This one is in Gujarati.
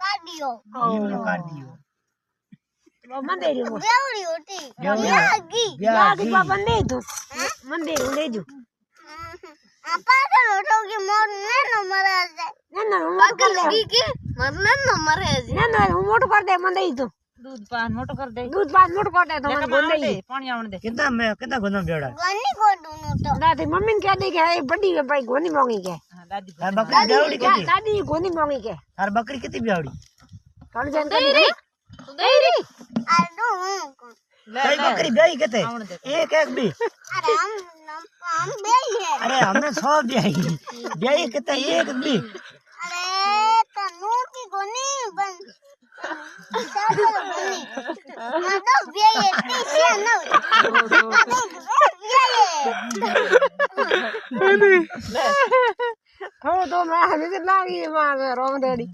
કાઢ્યો ઈનો કાઢ્યો મંદિર બેવડી હોતી યાગી બાપા ને દો મંદિર લઈ જો આ પાછળ હોતો કે મોર નેનો મરે છે ના હું મોટું કર દે કે મરને નો મરે છે ના હું મોટું કર દે મંદિર તો दूध पान मोटो कर दे दूध पान मोटું કર દે તો મને ગોંદે पानी आवण दे कितना गोंदम बेवड़ा ગની ગોડું નો તો દાદી મમ્મી ને કહે દે કે એ બડી ભાઈ ગોની મોંગી કે हां दादी तार बकरी बेवड़ी कितनी દાદી ગોની મોંગી કે तार बकरी कितनी बेवड़ी કોણ જાન કરી દઈ આ દો कई बकरी बेई कितने एक एक भी અરે આમ બે હે अरे हमने 100 बेई बेई कितने एक भी અરે તનુ કી ગની બન સાબો ગની માદો બે હે તી ન હો તો માં હજી લાગી માં રોમ દેડી